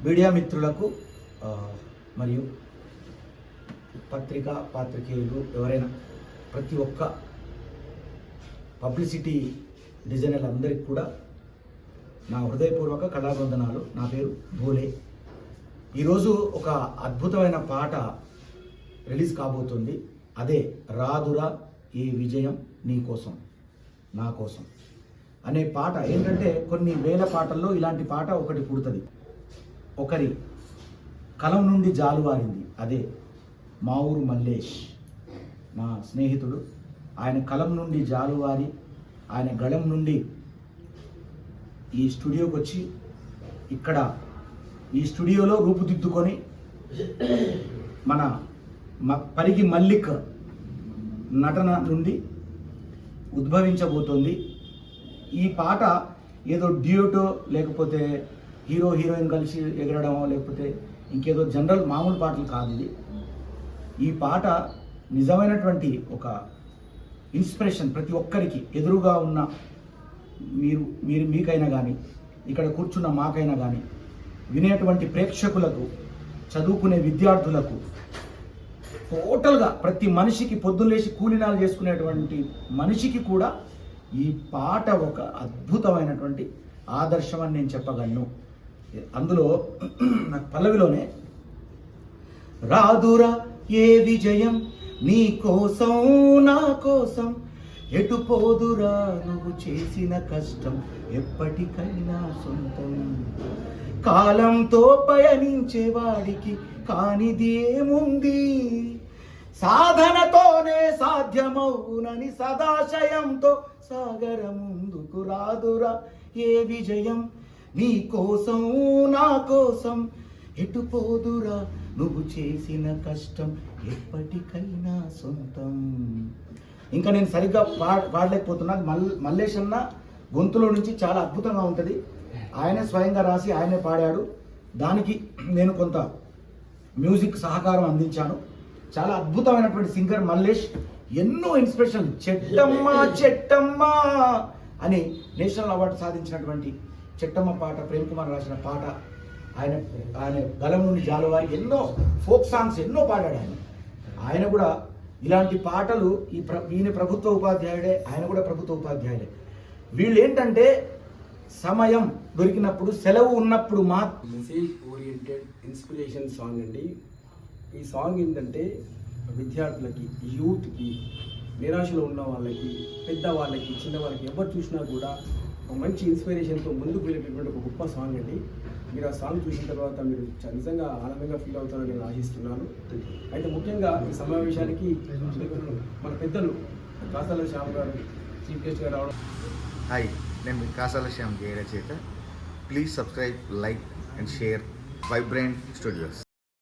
Media మిత్రులకు మరియు పాత్రికేయులు ఎవరైనా ప్రతి ఒక్క పబ్లిసిటీ డిజైనర్లందరికీ కూడా నా హృదయపూర్వక కళాబంధనాలు. నా పేరు భోలే. ఈరోజు ఒక అద్భుతమైన పాట రిలీజ్ కాబోతుంది. అదే రాదురా ఈ విజయం నీ కోసం నా కోసం అనే పాట. ఏంటంటే కొన్ని వేల పాటల్లో ఇలాంటి పాట ఒకటి పుడుతుంది. ఒకరి కలం నుండి జాలువారింది. అదే మా ఊరు మల్లేష్, నా స్నేహితుడు. ఆయన కలం నుండి జాలువారి ఆయన గళం నుండి ఈ స్టూడియోకి వచ్చి ఇక్కడ ఈ స్టూడియోలో రూపుదిద్దుకొని మన పరిగి మల్లిక్ నటన నుండి ఉద్భవించబోతోంది. ఈ పాట ఏదో డ్యూటో లేకపోతే హీరో హీరోయిన్ కలిసి ఎగరడమో లేకపోతే ఇంకేదో జనరల్ మామూలు పాటలు కాదు ఇది. ఈ పాట నిజమైనటువంటి ఒక ఇన్స్పిరేషన్ ప్రతి ఒక్కరికి, ఎదురుగా ఉన్న మీకైనా కానీ ఇక్కడ కూర్చున్న మాకైనా కానీ వినేటువంటి ప్రేక్షకులకు, చదువుకునే విద్యార్థులకు, టోటల్గా ప్రతి మనిషికి, పొద్దులేసి కూలినాలు చేసుకునేటువంటి మనిషికి కూడా ఈ పాట ఒక అద్భుతమైనటువంటి ఆదర్శం అని నేను చెప్పగలను. అందులో నాకు పల్లవిలోనే రాదురా ఏ విజయం నీ కోసం నా కోసం, ఎటు పోదురా నువ్వు చేసిన కష్టం ఎప్పటికైనా సొంతం, కాలంతో పయనించే వాడికి కానిది ఏముంది, సాధనతోనే సాధ్యమవునని సదాశయంతో సాగర ముందుకు రాదురా ఏ విజయం నీ కోసం నా కోసం, ఎటు పోదురా నువ్వు చేసిన కష్టం ఎప్పటికైనా సొంతం. ఇంకా నేను సరిగ్గా పాడలేకపోతున్నా. మల్లేష్ అన్న గొంతులో నుంచి చాలా అద్భుతంగా ఉంటుంది. ఆయనే స్వయంగా రాసి ఆయనే పాడాడు. దానికి నేను కొంత మ్యూజిక్ సహకారం అందించాను. చాలా అద్భుతమైనటువంటి సింగర్ మల్లేష్. ఎన్నో ఇన్స్పిరేషన్, చెట్టమ్మ చెట్టమ్మ అని నేషనల్ అవార్డు సాధించినటువంటి చెట్టమ్మ పాట ప్రేమ్ కుమార్ రాసిన పాట. ఆయన గలం నుండి జాలువారి ఎన్నో ఫోక్ సాంగ్స్ ఎన్నో పాడాడు ఆయన కూడా ఇలాంటి పాటలు. ఈయన ప్రభుత్వ ఉపాధ్యాయుడే, ఆయన కూడా ప్రభుత్వ ఉపాధ్యాయుడే. వీళ్ళు ఏంటంటే సమయం దొరికినప్పుడు, సెలవు ఉన్నప్పుడు మెసేజ్ ఓరియంటెడ్ ఇన్స్పిరేషన్ సాంగ్ అండి. ఈ సాంగ్ ఏంటంటే విద్యార్థులకి, యూత్కి, నిరాశలో ఉన్న వాళ్ళకి, పెద్దవాళ్ళకి, చిన్నవాళ్ళకి ఎవరు చూసినా కూడా ఒక మంచి ఇన్స్పిరేషన్తో ముందుకు వెళ్ళేటటువంటి ఒక గొప్ప సాంగ్ అండి. మీరు ఆ సాంగ్ చూసిన తర్వాత మీరు నిజంగా ఆనందంగా ఫీల్ అవుతారని నేను ఆశిస్తున్నాను. అయితే ముఖ్యంగా ఈ సమావేశానికి మన పెద్దలు కాసాల శ్యామ్ గారు చీఫ్ గెస్ట్గా రావడం. హాయ్, నేను కాసాల శ్యామ్ గేర చేత. Please subscribe, like and share vibrant studios.